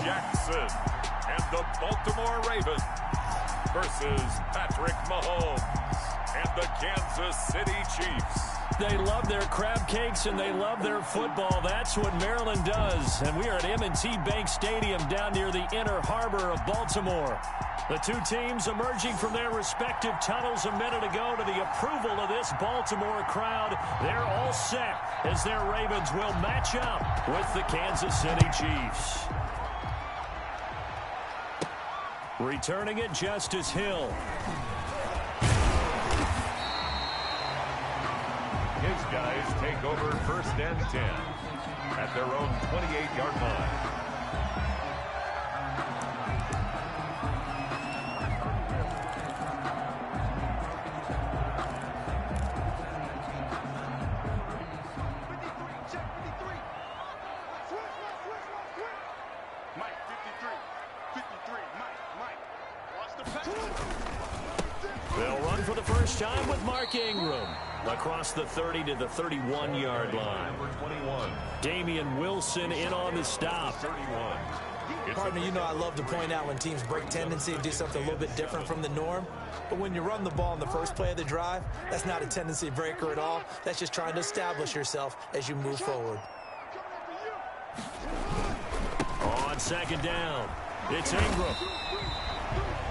Jackson and the Baltimore Ravens versus Patrick Mahomes and the Kansas City Chiefs. They love their crab cakes and they love their football. That's what Maryland does. And we are at M&T Bank Stadium down near the inner harbor of Baltimore. The two teams emerging from their respective tunnels a minute ago to the approval of this Baltimore crowd. They're all set as their Ravens will match up with the Kansas City Chiefs. Returning it, Justice Hill. His guys take over 1st and 10 at their own 28-yard line. They'll run for the first time with Mark Ingram across the 30 to the 31-yard line. Number 21. Damian Wilson in on the stop. 31. Partner, you know I love to point out when teams break tendency and do something a little bit different from the norm. But when you run the ball in the first play of the drive, that's not a tendency breaker at all. That's just trying to establish yourself as you move forward. On second down, it's Ingram.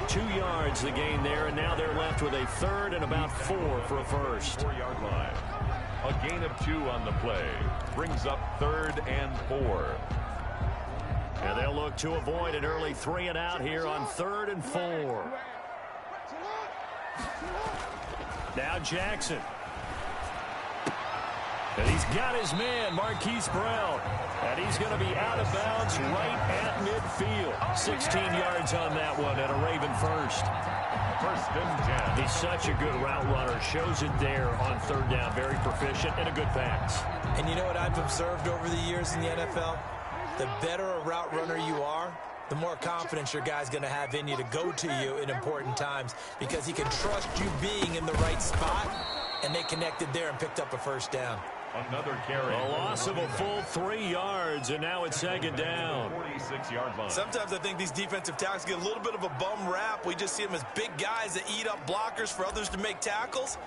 2 yards the gain there, and now they're left with a 3rd and about 4 for a first. 4-yard line. A gain of 2 on the play. Brings up 3rd and 4. And they'll look to avoid an early 3 and out here on 3rd and 4. Now Jackson. And he's got his man, Marquise Brown. And he's going to be out of bounds right at midfield. 16 yards on that one and a Raven first. 1st and 10. He's such a good route runner. Shows it there on 3rd down. Very proficient and a good pass. And you know what I've observed over the years in the NFL? The better a route runner you are, the more confidence your guy's going to have in you to go to you in important times because he can trust you being in the right spot, and they connected there and picked up a first down. Another carry. A loss of a full 3 yards, and now it's 2nd down. 46-yard line. Sometimes I think these defensive tackles get a little bit of a bum rap. We just see them as big guys that eat up blockers for others to make tackles.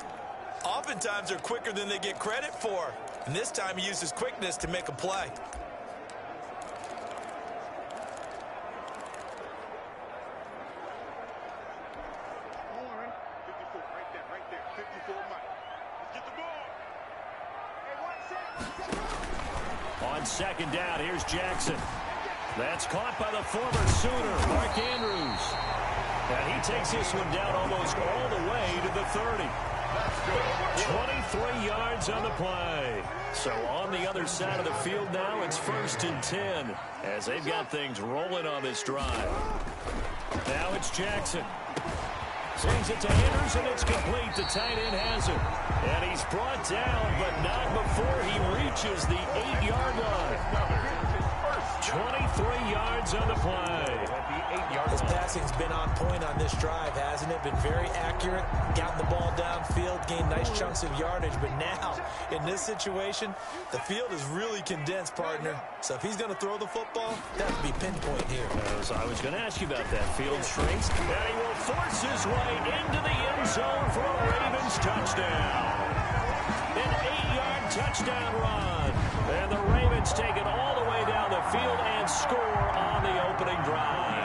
Oftentimes they're quicker than they get credit for. And this time he used his quickness to make a play. On 2nd down, here's Jackson. That's caught by the former Sooner, Mark Andrews. And he takes this one down almost all the way to the 30. 23 yards on the play. So on the other side of the field now, it's 1st and 10 as they've got things rolling on this drive. Now it's Jackson. Swings it to Andrews, and it's complete. The tight end has it. And he's brought down, but not before he reaches the 8-yard line. 23 yards on the play. His passing's been on point on this drive, hasn't it? Been very accurate, gotten the ball downfield, gained nice chunks of yardage. But now, in this situation, the field is really condensed, partner. So if he's going to throw the football, that would be pinpoint here. So I was going to ask you about that. Field shrinks, and he will force his way into the end zone for a Ravens touchdown. An 8-yard touchdown run. And the Ravens take it all the way down the field and score on the opening drive.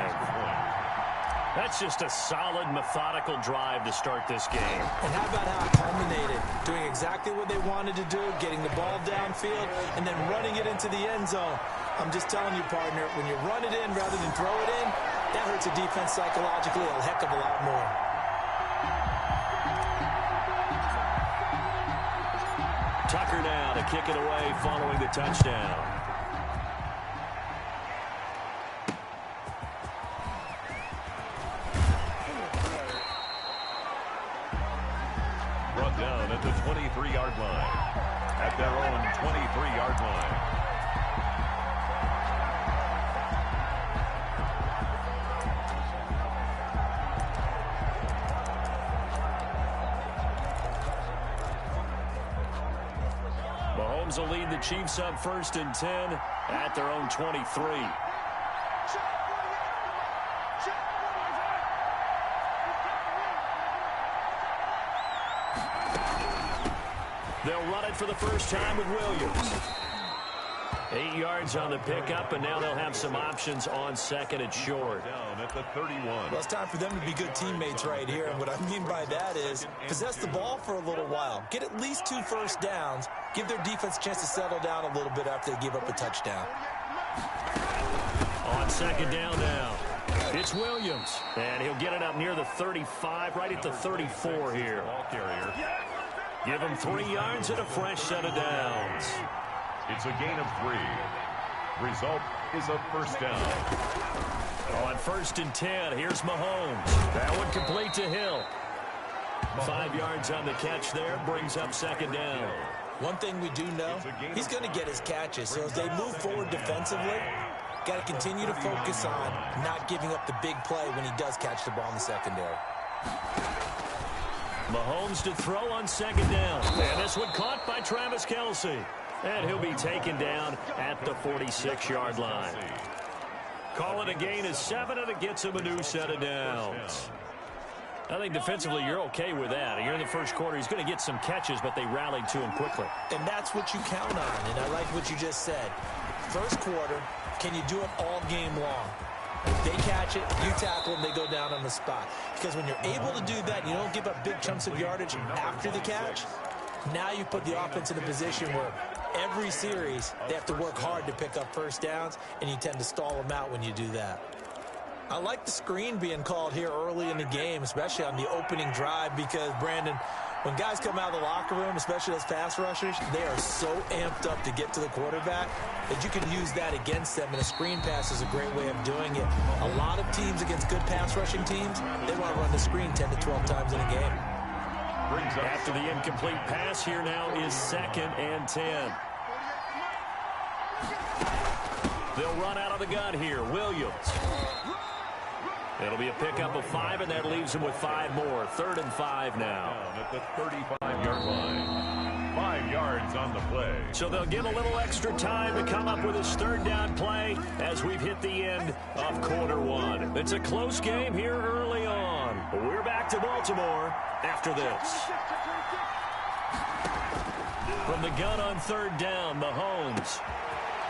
That's just a solid, methodical drive to start this game. And how about how it culminated? Doing exactly what they wanted to do, getting the ball downfield, and then running it into the end zone. I'm just telling you, partner, when you run it in rather than throw it in, that hurts a defense psychologically a heck of a lot more. Tucker now to kick it away following the touchdown. Brought down at the 23-yard line. At their own 23-yard line. Mahomes will lead the Chiefs up 1st and 10 at their own 23. They'll run it for the first time with Williams. 8 yards on the pickup, and now they'll have some options on second and short. Down at the 31. Well, it's time for them to be good teammates right here. And what I mean by that is possess the ball for a little while. Get at least 2 first downs. Give their defense a chance to settle down a little bit after they give up a touchdown. On second down now, it's Williams. And he'll get it up near the 35, right at the 34 here. Ball carrier. Give him 3 yards and a fresh set of downs. It's a gain of 3. Result is a first down. On 1st and 10, here's Mahomes. That one complete to Hill. 5 yards on the catch there, brings up second down. One thing we do know, he's going to get his catches. So as they move forward defensively, got to continue to focus on not giving up the big play when he does catch the ball in the secondary. Mahomes to throw on second down. And this one caught by Travis Kelce. And he'll be taken down at the 46-yard line. Call it a gain of 7, and it gets him a new set of downs. I think defensively you're okay with that. Here in the first quarter, he's going to get some catches, but they rallied to him quickly. And that's what you count on, and I like what you just said. First quarter, can you do it all game long? If they catch it, you tackle them, they go down on the spot. Because when you're able to do that, you don't give up big chunks of yardage after the catch, now you put the offense in a position where every series they have to work hard to pick up first downs, and you tend to stall them out when you do that. I like the screen being called here early in the game, especially on the opening drive, because, Brandon, when guys come out of the locker room, especially those pass rushers, they are so amped up to get to the quarterback that you can use that against them, and a screen pass is a great way of doing it. A lot of teams against good pass rushing teams, they want to run the screen 10 to 12 times in a game. After the incomplete pass, here now is 2nd and 10. They'll run out of the gun here. Williams. It'll be a pickup of 5, and that leaves him with 5 more. 3rd and 5 now. At the 35-yard line. 5 yards on the play. So they'll get a little extra time to come up with his 3rd down play as we've hit the end of quarter 1. It's a close game here early on. We're back to Baltimore after this. From the gun on 3rd down, Mahomes.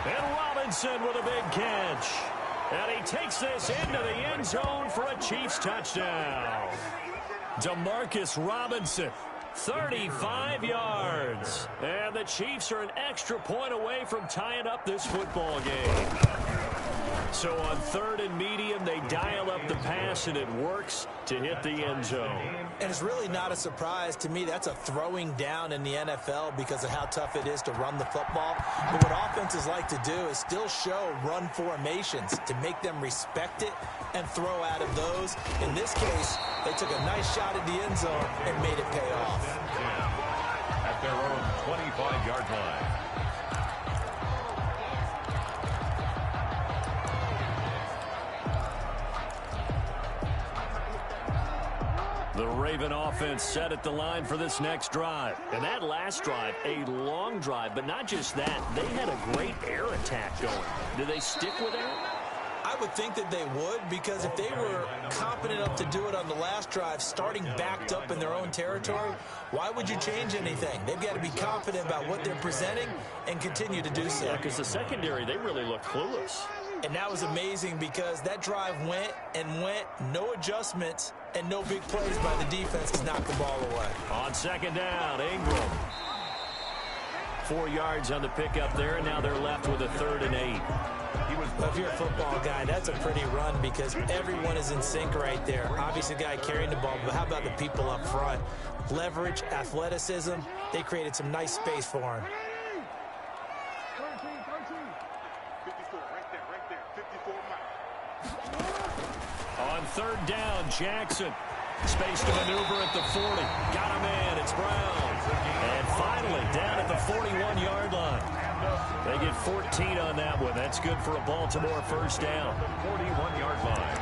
And Robinson with a big catch. And he takes this into the end zone for a Chiefs touchdown. Demarcus Robinson, 35 yards. And the Chiefs are an extra point away from tying up this football game. So on 3rd and medium, they dial up the pass, and it works to hit the end zone. And it's really not a surprise to me. That's a throwing down in the NFL because of how tough it is to run the football. But what offenses like to do is still show run formations to make them respect it and throw out of those. In this case, they took a nice shot at the end zone and made it pay off. At their own 25-yard line. The Raven offense set at the line for this next drive. And that last drive, a long drive, but not just that. They had a great air attack going. Do they stick with that? I would think that they would, because if they were competent enough to do it on the last drive, starting backed up in their own territory, why would you change anything? They've got to be confident about what they're presenting and continue to do so. Yeah, because the secondary, they really look clueless. And that was amazing because that drive went and went, no adjustments, and no big plays by the defense to knock the ball away. On 2nd down, Ingram. 4 yards on the pickup there, and now they're left with a 3rd and 8. Well, if you're a football guy, that's a pretty run because everyone is in sync right there. Obviously, the guy carrying the ball, but how about the people up front? Leverage, athleticism, they created some nice space for him. 54, right there, 54 miles. On 3rd down, Jackson. Space to maneuver at the 40. Got a man, it's Brown. And finally, down at the 41-yard line. They get 14 on that one. That's good for a Baltimore first down. 41-yard line.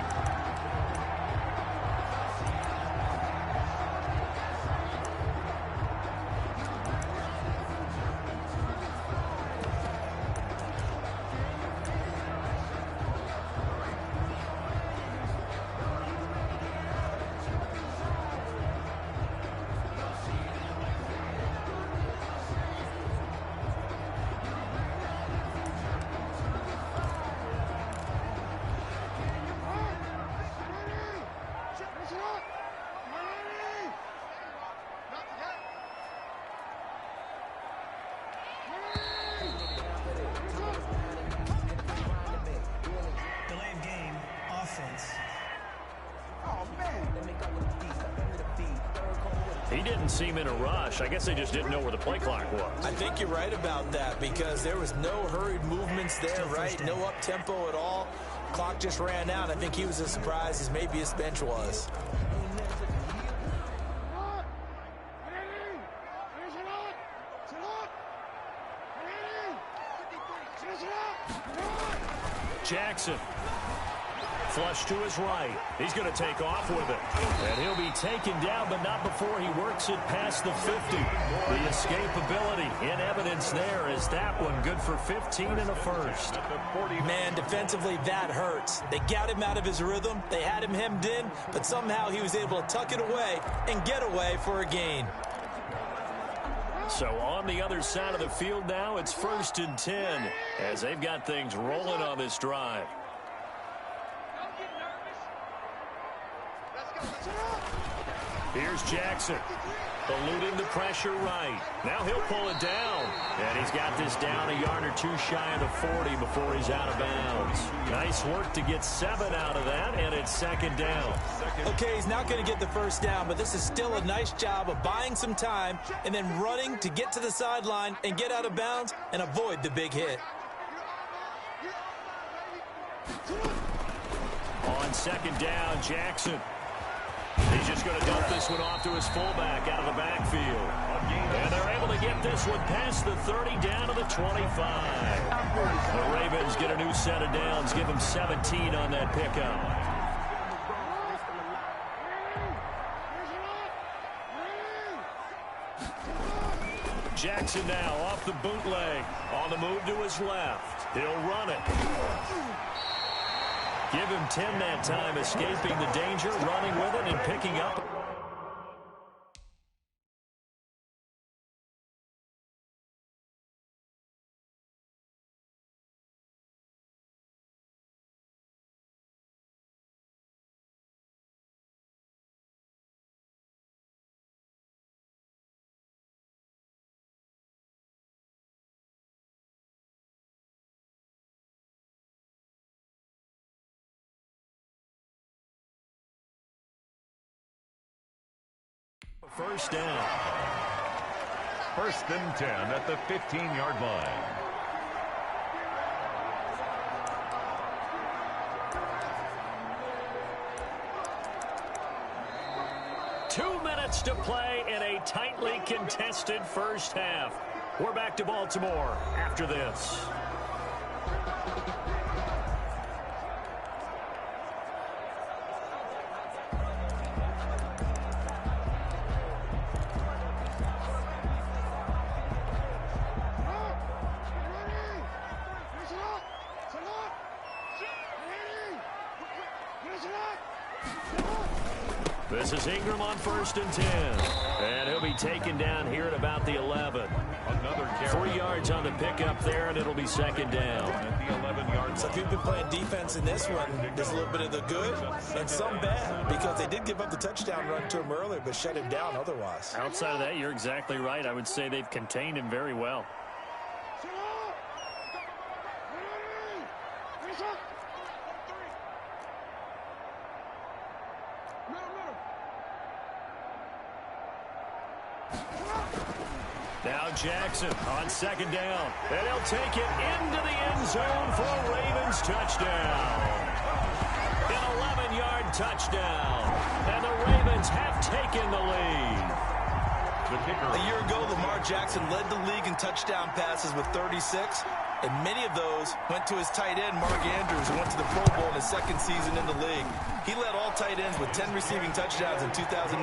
He didn't seem in a rush. I guess they just didn't know where the play clock was. I think you're right about that because there was no hurried movements there, right? No up-tempo at all. Clock just ran out. I think he was as surprised as maybe his bench was. Jackson. Flush to his right. He's going to take off with it. And he'll be taken down, but not before he works it past the 50. The escapability in evidence there is that one good for 15 and a first. Man, defensively, that hurts. They got him out of his rhythm. They had him hemmed in, but somehow he was able to tuck it away and get away for a gain. So on the other side of the field now, it's 1st and 10 as they've got things rolling on this drive. Here's Jackson, eluding the pressure right. Now he'll pull it down. And he's got this down a yard or two shy of the 40 before he's out of bounds. Nice work to get 7 out of that, and it's 2nd down. Okay, he's not going to get the first down, but this is still a nice job of buying some time and then running to get to the sideline and get out of bounds and avoid the big hit. On 2nd down, Jackson. He's just going to dump this one off to his fullback out of the backfield. And they're able to get this one past the 30 down to the 25. The Ravens get a new set of downs, give them 17 on that pickup. Jackson now off the bootleg. On the move to his left. He'll run it. Give him 10 that time, escaping the danger, running with it, and picking up. First down. 1st and 10 at the 15-yard line. Two minutes to play in a tightly contested first half. We're back to Baltimore after this. This is Ingram on 1st and 10. And he'll be taken down here at about the 11. Another carry. 3 yards on the pickup there, and it'll be 2nd down. At the 11-yard So if you've been playing defense in this one, there's a little bit of the good and some bad because they did give up the touchdown run to him earlier but shut him down otherwise. Outside of that, you're exactly right. I would say they've contained him very well. Now Jackson on 2nd down. And he'll take it into the end zone for a Ravens touchdown. An 11-yard touchdown. And the Ravens have taken the lead. A year ago, Lamar Jackson led the league in touchdown passes with 36. And many of those went to his tight end, Mark Andrews, who went to the Pro Bowl in his 2nd season in the league. He led all tight ends with 10 receiving touchdowns in 2019.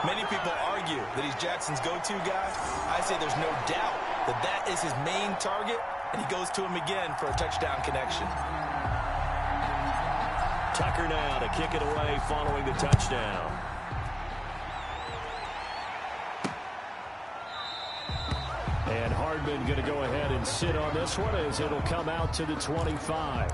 Many people argue that he's Jackson's go-to guy. I say there's no doubt that that is his main target, and he goes to him again for a touchdown connection. Tucker now to kick it away following the touchdown. And Hardman going to go ahead and sit on this one as it'll come out to the 25.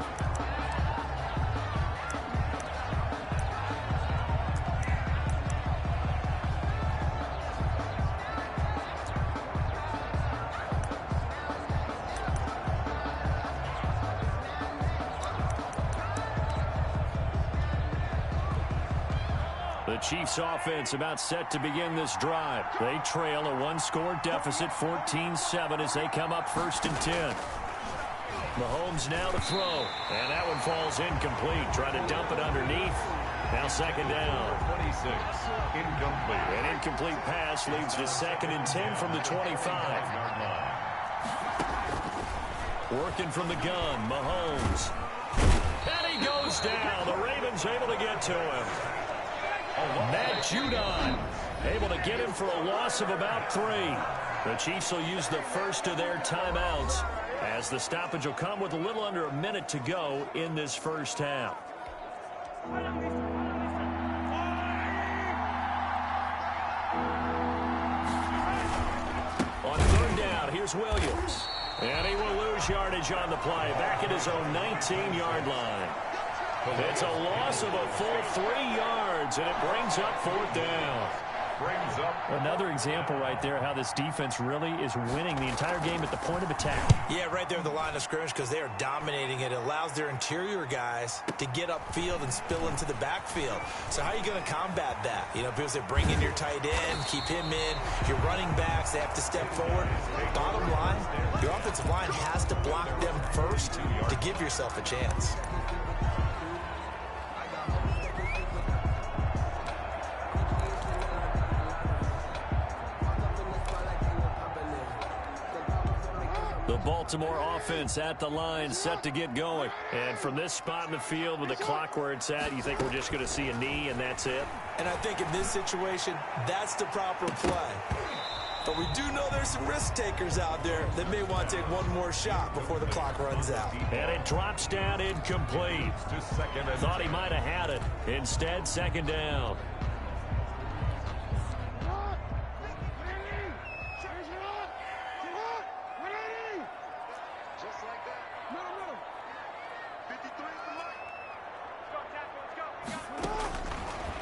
The Chiefs offense about set to begin this drive. They trail a one-score deficit, 14-7, as they come up 1st and 10. Mahomes now to throw, and that one falls incomplete. Trying to dump it underneath. Now 2nd down. 26, incomplete. An incomplete pass leads to 2nd and 10 from the 25. Working from the gun, Mahomes. And he goes down. The Ravens able to get to him. Matt Judon able to get him for a loss of about 3. The Chiefs will use the first of their timeouts, as the stoppage will come with a little under a minute to go in this first half. On 3rd down, here's Williams. And he will lose yardage on the play, back at his own 19-yard line. It's a loss of a full 3 yards, and it brings up 4th down. Another example right there how this defense really is winning the entire game at the point of attack. Yeah, right there at the line of scrimmage, because they are dominating it. It allows their interior guys to get upfield and spill into the backfield. So how are you going to combat that? You know, because they bring in your tight end, keep him in. Your running backs, they have to step forward. Bottom line, your offensive line has to block them first to give yourself a chance. The Baltimore offense at the line, set to get going. And from this spot in the field with the clock where it's at, you think we're just going to see a knee and that's it? And I think in this situation, that's the proper play. But we do know there's some risk takers out there that may want to take one more shot before the clock runs out. And it drops down incomplete. Thought he might have had it. Instead, 2nd down.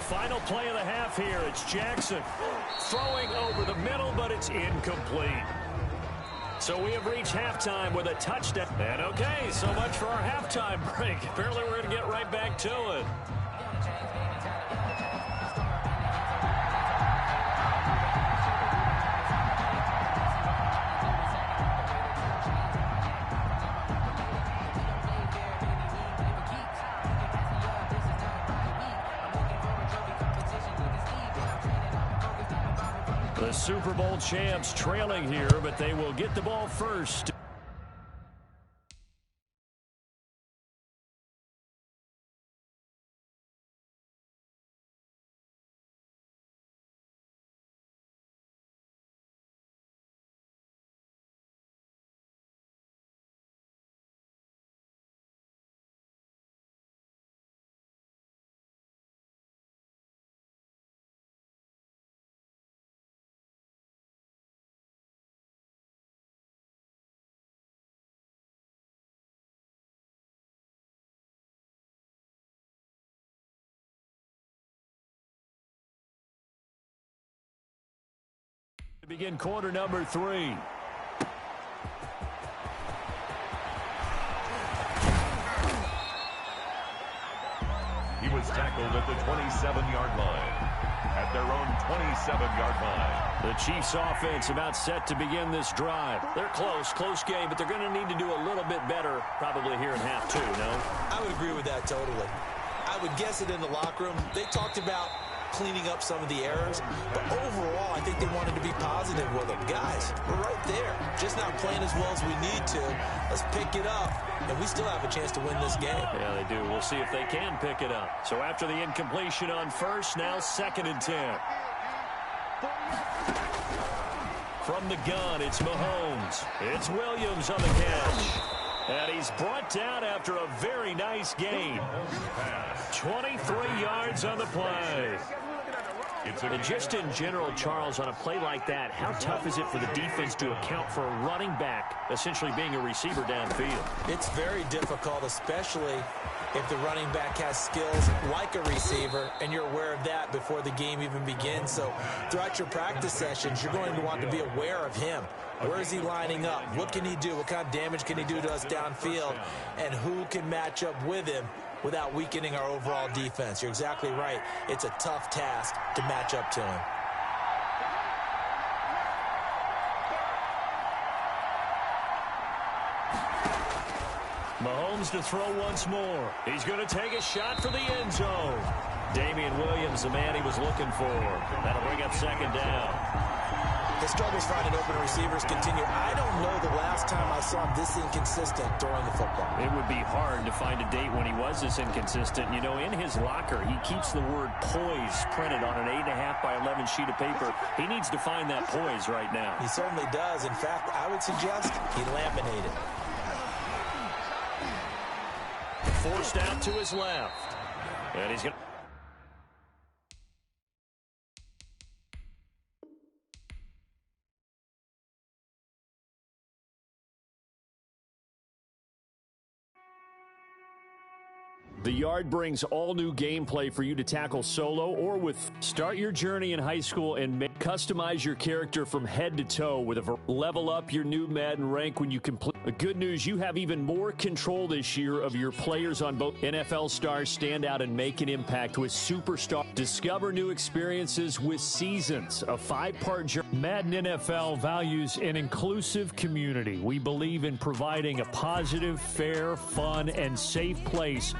Final play of the half here. It's Jackson throwing over the middle, but it's incomplete. So we have reached halftime with a touchdown. And okay, so much for our halftime break. Apparently we're going to get right back to it. The Super Bowl champs trailing here, but they will get the ball first. To begin quarter number 3. He was tackled at the 27-yard line. At their own 27-yard line. The Chiefs offense about set to begin this drive. They're close game, but they're going to need to do a little bit better probably here in half 2, no? I would agree with that totally. I would guess it in the locker room. They talked about cleaning up some of the errors, but overall I think they wanted to be positive with them. Guys, we're right there, just not playing as well as we need to. Let's pick it up, and we still have a chance to win this game. Yeah, they do. We'll see if they can pick it up. So after the incompletion on first, now 2nd and 10. From the gun, it's Mahomes. It's Williams on the catch. And he's brought down after a very nice gain. 23 yards on the play. And just in general, Charles, on a play like that, how tough is it for the defense to account for a running back essentially being a receiver downfield? It's very difficult, especially if the running back has skills like a receiver, and you're aware of that before the game even begins. So throughout your practice sessions, you're going to want to be aware of him. Where is he lining up? What can he do? What kind of damage can he do to us downfield? And who can match up with him without weakening our overall defense. You're exactly right. It's a tough task to match up to him. Mahomes to throw once more. He's going to take a shot for the end zone. Damian Williams, the man he was looking for. That'll bring up second down. The struggles finding open receivers continue. I don't know the last time I saw him this inconsistent throwing the football. It would be hard to find a date when he was this inconsistent. You know, in his locker, he keeps the word poise printed on an 8.5 by 11 sheet of paper. He needs to find that poise right now. He certainly does. In fact, I would suggest he laminated. Forced out to his left. And he's going to... The Yard brings all new gameplay for you to tackle solo or with. Start your journey in high school and customize your character from head to toe with a level up your new Madden rank when you complete. The good news, you have even more control this year of your players on both. NFL stars stand out and make an impact with Superstar. Discover new experiences with Seasons, a 5-part journey. Madden NFL values an inclusive community. We believe in providing a positive, fair, fun, and safe place.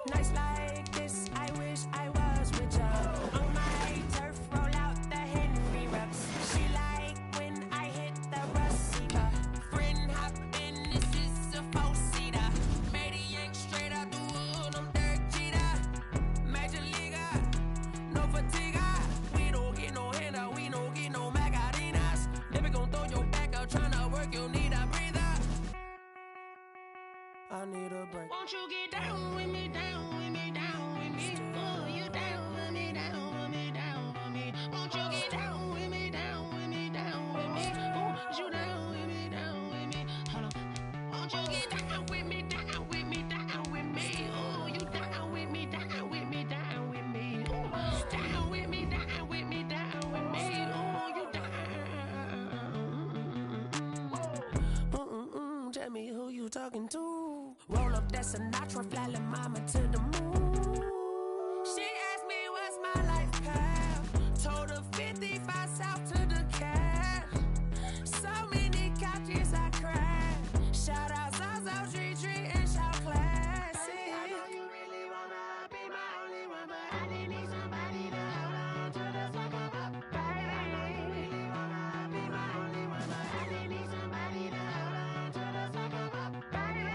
Nights like this, I wish I was with y'all. On my turf, roll out the Henry rocks. She like when I hit the receiver. Friend hop in, this is a 4-seater. Made a yank straight out the wood, I'm Derek Jeter. Major leaguer, no fatigue. We don't get no handout, we don't get no Magarinas. Never gon' throw your back out, tryna work, you need a breather. I need a break. Won't you get down with me, down with me, down with me? Oh, you down with me, down with me, down with me. Won't you get down with me, down with me, down with me? Oh, you down with me, down with me? Hold on. Won't you get down with me, down with me, down with me? Oh, you down with me, down with me, down with me? Oh, down with me, down with me, down with me? Oh, you down. Tell me who you talking to. Roll up that Sinatra, fly la mama to the moon. She asked me what's my life path. Told her 55 south to the cat. So many couches I cried. Shout out Zazo, Tree, and shout classic. I know you really wanna be my only one, but I didn't need somebody to hold on to the fuck up, baby. I know you really wanna be my only one, but I didn't need somebody to hold on to the fuck up, baby.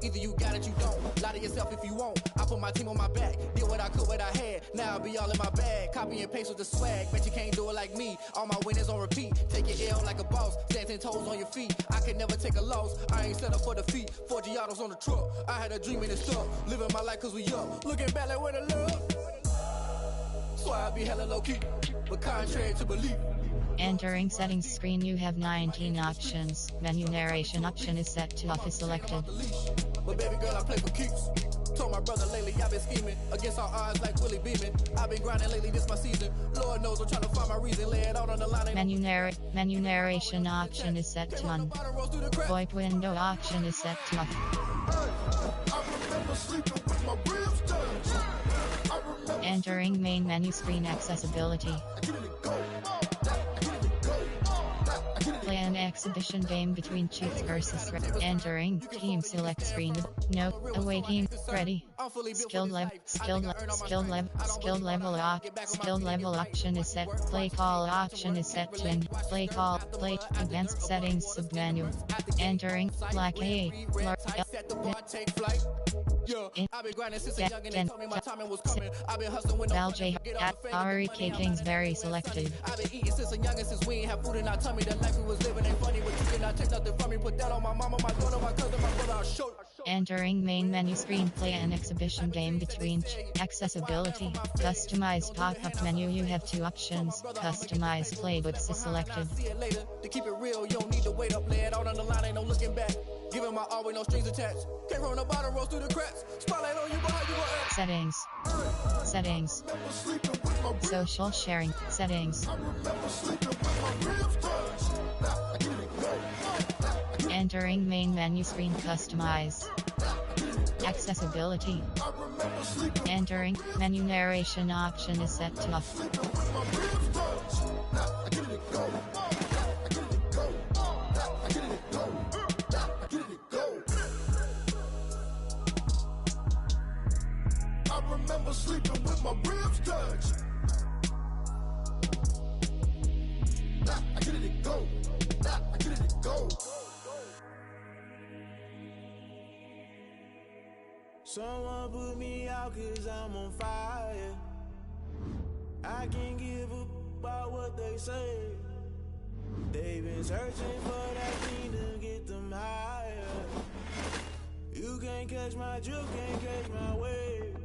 Either you got it, you don't. Lie to yourself if you won't. I put my team on my back. Did what I could, what I had. Now I'll be all in my bag. Copy and paste with the swag. Bet you can't do it like me. All my winners on repeat. Take your L like a boss. Stand 10 toes on your feet. I can never take a loss. I ain't set up for defeat. 4 Giottos on the truck. I had a dream and it's stuck. Living my life cause we up. Looking back like where the love. So I be hella low key. But contrary to belief. Entering settings screen, you have 19 options. Menu narration option is set to off is selected. But baby girl, I play for keeps. Told my brother lately I've been scheming against all odds like Willie Beeman. I've been grinding lately, this my season. Lord knows I'm trying to find my reason. Lay it out on the line. Menu narration option is set to on. VoIP window option is set to off. Entering main menu screen accessibility. Play an exhibition game between Chiefs versus Entering team select screen. No, away team, ready. Skill level option is set. Play call option is set to in. Play advanced settings submenu. Entering black A. I've been grinding since a young and they told me my timing was coming. I've been hustling with Val J at Ari K Kings very selected. I've been eating since a young and since we ain't have food in our tummy. The life we was living ain't funny, but you cannot take nothing from me. Put that on my mama, my daughter, my cousin, my brother, I'll show. Entering main menu screen, play an exhibition game between accessibility. Customized pop-up menu, you have 2 options. Customized playbooks is selected. See it later. To keep it real, you don't need to wait up. Lay it out on the line, ain't no looking back. Giving my all with no strings attached. Came from the bottom, rose through the cracks. Spotlight on you, behind you gon' act. Settings. Social sharing. Settings. Entering main menu screen, customize. Accessibility. Entering menu narration option is set to off. I remember sleeping with my ribs touched. I get it go. I get it go. Someone put me out cause I'm on fire. I can't give up about what they say. They've been searching for that thing to get them higher. You can't catch my drift, can't catch my wave.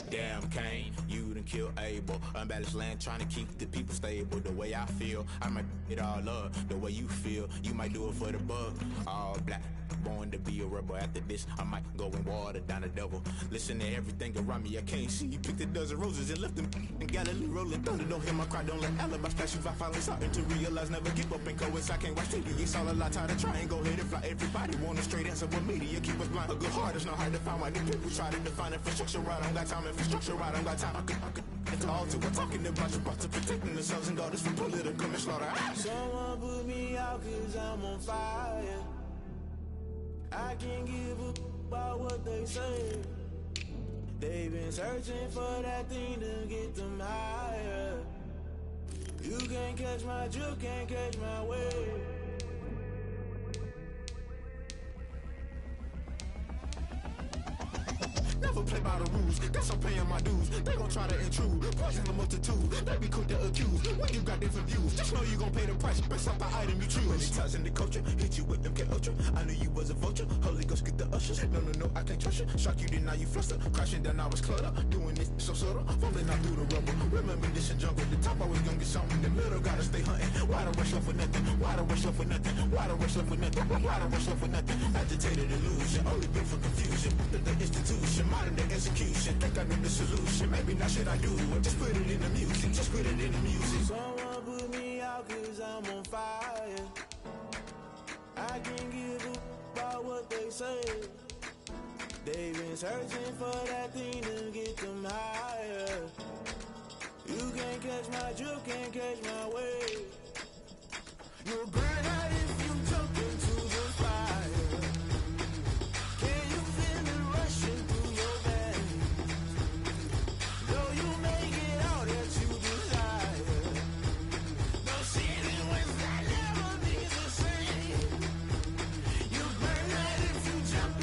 Damn Kane, you done killed Abel. Unbalanced land trying to keep the people stable. The way I feel, I might it all up. The way you feel, you might do it for the bug. All black, born to be a rebel. After this, I might go and water down the devil. Listen to everything around me, I can't see. Picked a dozen roses and left them in Galilee rolling thunder. Don't hear my cry, don't let alibis flash you. I finally starting to realize, never give up and coincide. I can't watch TV, it's all a lot. Tired of trying, go ahead and fly. Everybody want a straight answer, but media keep us blind. A good heart is not hard to find. Why the people try to define infrastructure right? I don't got time, infrastructure right, I don't got time. I could it's all to we're talking about you, about to protecting the sons and daughters from political manslaughter. Someone put me out cause I'm on fire. I can't give up about what they say. They've been searching for that thing to get them higher. You can't catch my drift, can't catch my wave. Never play by the rules, guess I'm paying my dues. They gon' try to intrude, poison the multitude. They be quick to accuse, when you got different views. Just know you gon' pay the price, based off the item you choose. Many times in the culture, hit you with MK Ultra. I knew you was a vulture, Holy Ghost get the ushers. No, I can't trust you. Shock you, then now you fluster. Crashing down, I was clutter. Doing this so subtle, falling out through the rubble. Remember this in jungle, the top always gonna get something. In the middle, gotta stay hunting. Why the rush left for nothing? Why the rush left for nothing? Why the rush left for nothing? Why the rush left for nothing? Agitated illusion, only built for confusion. The institution, modern day execution. Think I know the solution. Maybe not should I do it? Just put it in the music. Just put it in the music. Someone put me out cause I'm on fire. I can't give up about what they say. They've been searching for that thing to get them higher. You can't catch my drift, can't catch my wave. You'll burn out if you jump into the fire. Can you feel it rushing through your veins? Though you make it out that you desire. No ceiling wins that never be the same. You burn out if you jump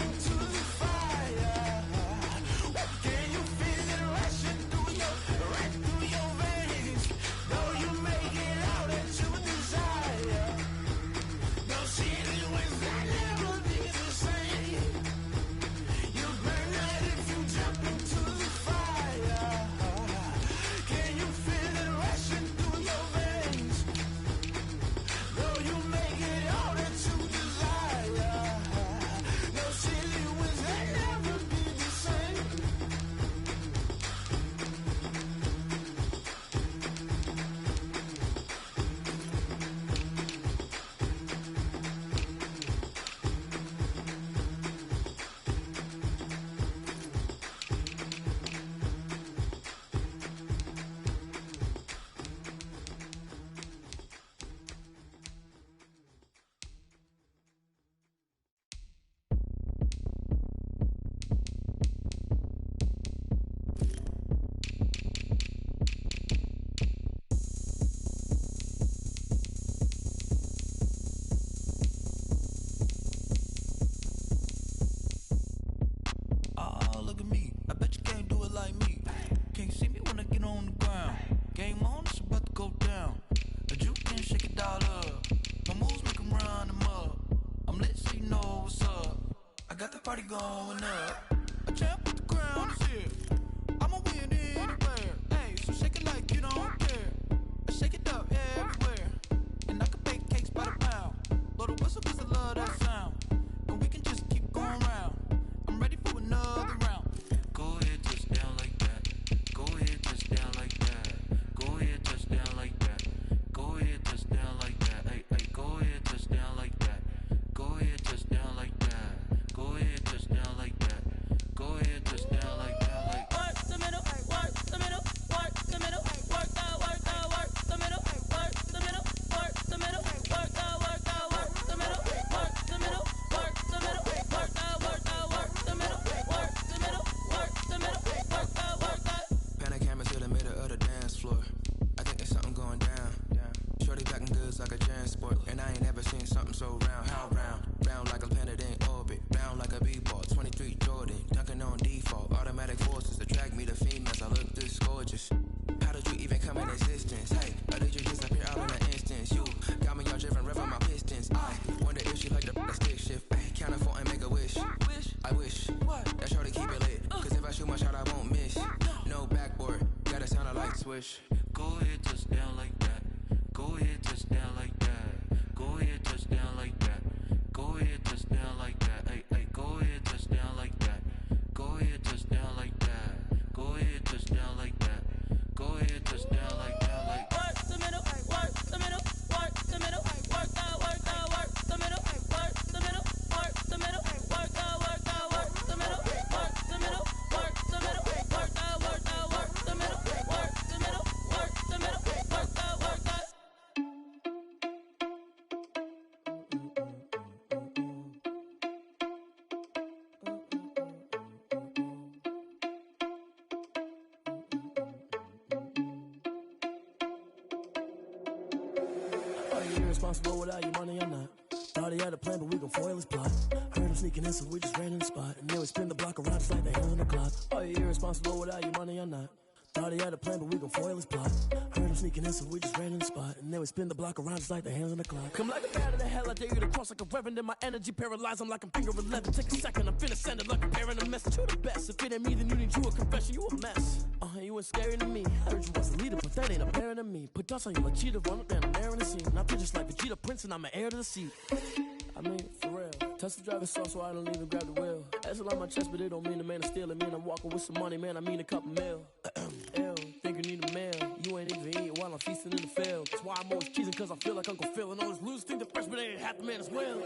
I bet you can't do it like me. Can't see me when I get on the ground. Game on, it's about to go down. A juke can shake it all up. My moves make them run them up. I'm lit so you know what's up. I got the party going up. A champ with the crown is here. I'ma win anywhere. Hey, so shake it like you don't care. I shake it up everywhere. And I can bake cakes by the pound. Blow the whistle cause I love that sound. And we can just keep going round. I'm ready for another round. Go ahead, touch down like that. Go ahead, touch down like that. Go ahead, touch down like that. Go ahead, touch down like that. Hey, hey, go ahead, touch down like that. Go ahead, touch down like that. Go ahead, touch down like that. Go ahead, touch down like that. Like work the middle, work the middle, work the middle, work that, work the middle, work the middle, work the middle, work that, work the middle, work the middle, work the middle, work that, work the middle, work the middle, work the middle, work that. Pan a camera to the middle of the dance floor. I think there's something going down. Shorty packing goods like a transport, and I ain't never seen something so round. How round? Round like a planet in orbit, round like a b-ball. 23 Jordan, dunking on default. Automatic forces attract me to females. I look this gorgeous. How did you even come in existence? Hey, how did you disappear all in an instance? You got me all driven, revving my pistons. I wonder if she like the stick shift. Ay, count it 4 and make a wish. I wish that shorty keep it lit. Cause if I shoot my shot, I won't miss. No backboard, gotta sound a light switch. Go ahead, touch down like that. Go ahead, touch down like that. Go ahead, touch down like that. Go ahead, touch down like that. Hey, hey, go ahead, touch down like that. Go ahead, touch down like that. Go ahead, touch down like that. Go ahead, touch down like that. Like work the middle, work the middle, work the middle, work that, work the middle, work the middle, work the middle, work that, work the middle, work the middle, work the middle, work that, work the middle, work the middle, work the middle, work that, work that. Irresponsible without your money or not. Thought he had a plan, but we gon' foil his plot. Heard him sneaking in, so we just ran in the spot. And then we spin the block around just like the hands on the clock. Are you irresponsible without your money or not? Thought he had a plan, but we gon' foil his plot. Heard him sneaking in, so we just ran in the spot. And then we spin the block around just like the hands on the clock. Come like a bat of the hell, I dare you to cross like a reverend. And my energy paralyzed, I'm like I'm finger 11. Take a second, I'm finna send it like a parent a message. You the best, if it ain't me, then you need you a confession. You a mess, you ain't scary to me. I heard you was a leader, but that ain't apparent to me. Put dust on you like cheetah, run up down the air in the scene. Now pictures like Vegeta Prince, and I'm an heir to the seat. I mean, for real. Tesla driver sauce, so I don't even grab the wheel. That's on my chest, but it don't mean the man is stealing. Mean I'm walking with some money, man, I mean a couple mil. Ew, think you need a meal. You ain't even eating while I'm feasting in the field. That's why I'm always cheesing, cause I feel like Uncle Phil. And all those losers think the freshman ain't half the man as well.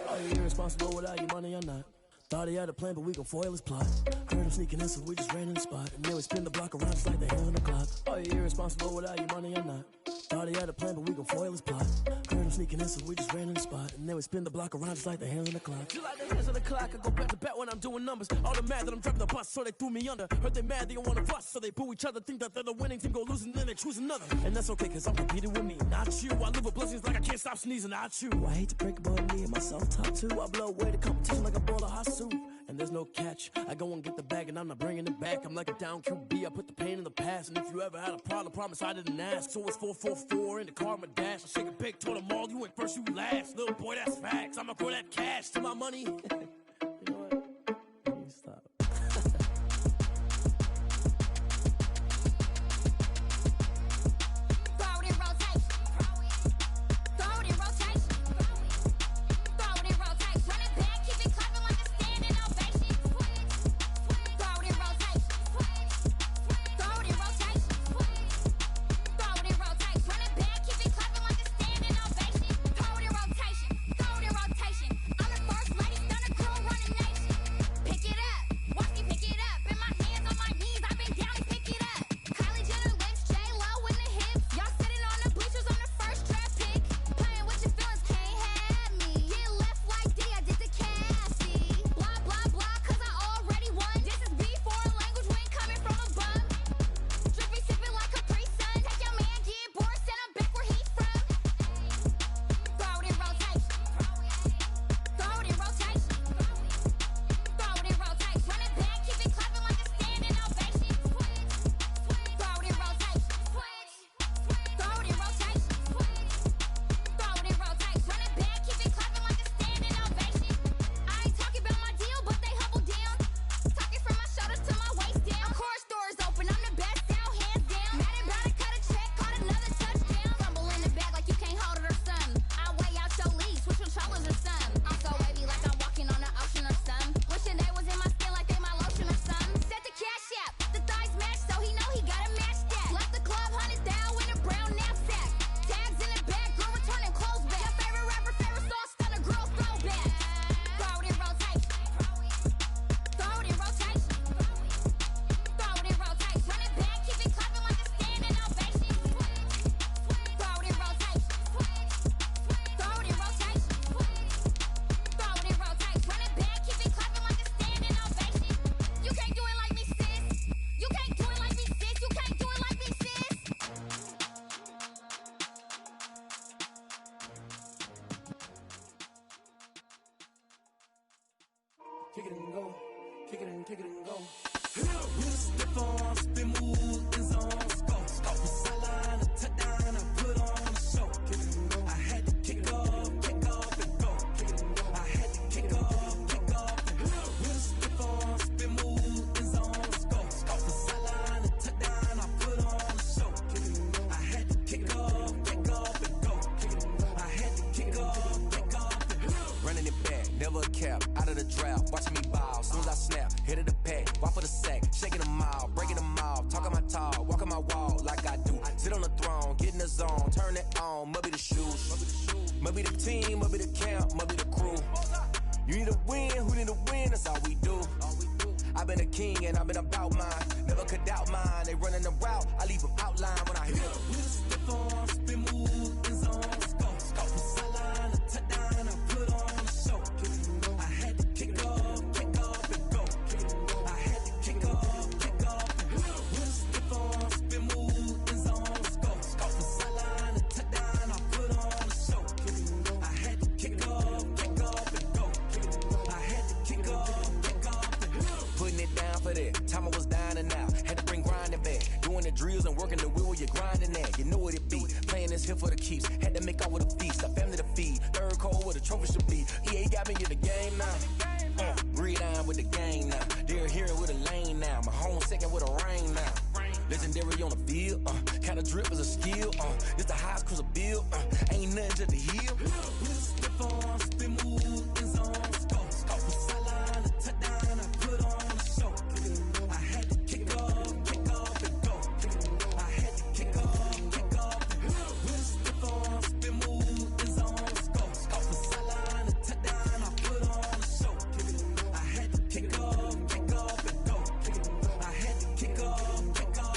Are you irresponsible without your money or not? Thought he had a plan, but we gon' foil his plot. Heard him sneaking in, so we just ran in the spot. And then we spin the block around just like the hands on the clock. Are you irresponsible without your money or not? Thought he had a plan, but we gon' foil his plot. Heard him sneaking in, so we just ran in the spot. And then we spin the block around just like the hands on the clock. Just like the hands on the clock, I go back to back when I'm doing numbers. All the mad that I'm driving the bus, so they threw me under. Heard they mad, they don't wanna fuss, so they boo each other. Think that they're the winning team, go losing, then they choose another. And that's okay, cause I'm competing with me, not you. I live with blessings like I can't stop sneezing, not you. I hate to break it, but me and myself top two. I blow away the competition like a bowl of hot soup. And there's no catch. I go and get the bag and I'm not bringing it back. I'm like a down QB, I put the pain in the past. And if you ever had a problem, promise I didn't ask. So it's 444 in the car, my dash. I shake a big, told them all, you ain't first, you last. Little boy, that's facts. I'ma throw that cash to my money. You know what? Let me stop. Rotation. I'm the first lady, stunner crew. kick it and go, kick it and go. With a stiff arm, spin move, in zone, scope. Sideline, a touchdown, I put on a show. I had to kick off and go. I had to kick off and go. With a stiff arm, spin move, in zone, scope. Sideline, a touchdown, I put on a show. I had to kick off and go. I had to kick off and go. Running it back, never a cap, out of the drought, watching me ball, soon as I snap, hit of the pack, walk for the sack, shaking them out, breaking them off, talking my talk, walking my wall like I do, sit on the throne, get in the zone, turn it on, must be the shoes, must be the team, must be the camp, must be the crew, you need a win, who need a win, that's all we do, I've been a king and I've been about mine, never could doubt mine, they running the route, I leave them outline when I hit them. With a stiff arm, spin move, in zone, scope. Sideline, a touchdown, I put on a show. I had to kick off and go. I had to kick off and go. With a stiff arm, spin move, in zone, scope. Sideline, a touchdown, I put on a show. I had to kick off and go. I had to kick off and go. Putting it down for that, time I was dying and out, had to bring grinding back, doing the drills and working the wheel where you're grinding at, you know what it be, playing this here for the keeps, had to make out with a feast, a family to feed, third cold where the trophy should be, EA got me in the game now, breathe on with the game now, they're here with a lane now, my home second with a rain now, legendary on the field, kinda drip is a skill, this the highest cruiser bill, ain't nothing to the hill. With a stiff arm, spin move, in zone, scope. Sideline, a touchdown, I put on a show. I had to kick off and go. I had to kick off and go. With a stiff arm, spin move, in zone, scope. Sideline, a touchdown, I put on a show. I had to kick off and go. I had to kick off and go.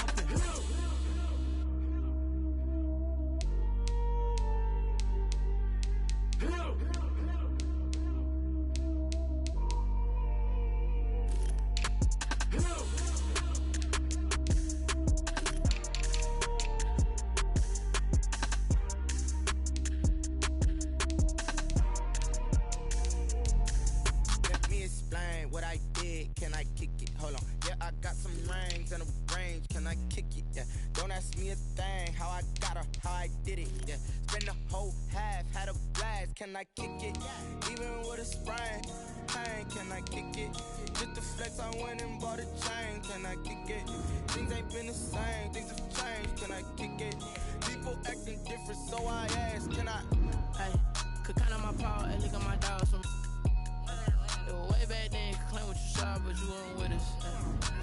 Let me explain what I did. Can I kick it? Hold on. Yeah, I got some rings and a range. Can I kick it? Yeah. Don't ask me a thing. How I got her, how I did it. Yeah. Spend the whole half, had a blast. Can I kick it? Even with a sprain. Pain, can I kick it? Just the flex, I went and bought a chain. Can I kick it? Things ain't been the same. Things have changed. Can I kick it? People acting different, so I ask. Can I? Hey, could count on my power and look at my dogs from. It was way back then, could claim what you saw, but you weren't with us.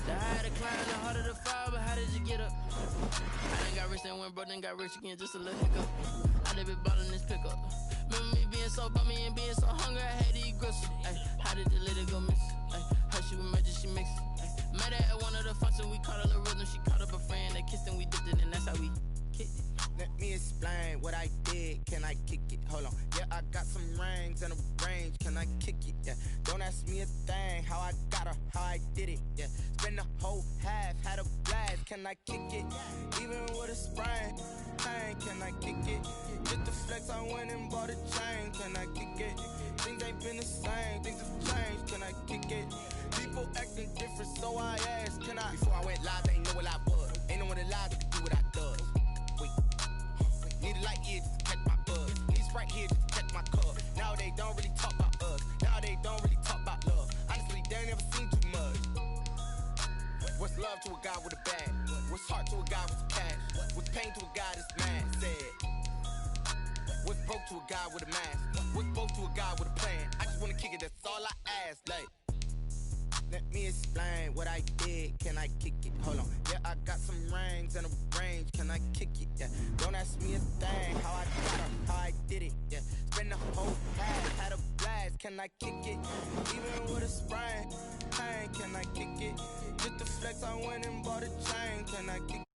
The higher the climb, the harder the fall, but how did you get up? I done got rich, then went broke, then got rich again, just a little hiccup. I done been ballin' this pickup. Remember me being so bummy and being so hungry, I had to eat gristle. Ay, how did the lady go miss? Ay, her she was magic, she mixed. Met her at one of the functions, we caught a little rhythm, she caught up a friend, they kissed and we dipped it, and that's how we kicked it. Let me explain what I did. Can I kick it? Hold on. Yeah, I got some rings and a range. Can I kick it? Yeah. Don't ask me a thing. How I got her, how I did it. Yeah. Spend the whole half, had a blast. Can I kick it? Even with a sprain. Pain, can I kick it? Just the flex, I went and bought a chain. Can I kick it? Things ain't been the same. Things have changed. Can I kick it? People acting different, so I asked. Can I? Before I went live, they ain't know what I was. Ain't no one alive that could do what I does. Need a light here just to catch my buzz. Need Sprite here just to catch my cup. Now they don't really talk about us. Now they don't really talk about love. Honestly, they ain't never seen too much. What's love to a guy with a bag? What's heart to a guy with cash? What's pain to a guy that's mad? Said. What's broke to a guy with a mask? What's both to a guy with a plan? I just wanna kick it, that's all I ask. Like, let me explain what I did. Can I kick it? Hold on. Yeah, I got some rings and a range. Can I kick it? Yeah. Don't ask me a thing. How I got her, how I did it. Yeah. Spend the whole half, had a blast. Can I kick it? Even with a sprain. Pain, can I kick it? Just the flex, I went and bought a chain. Can I kick it?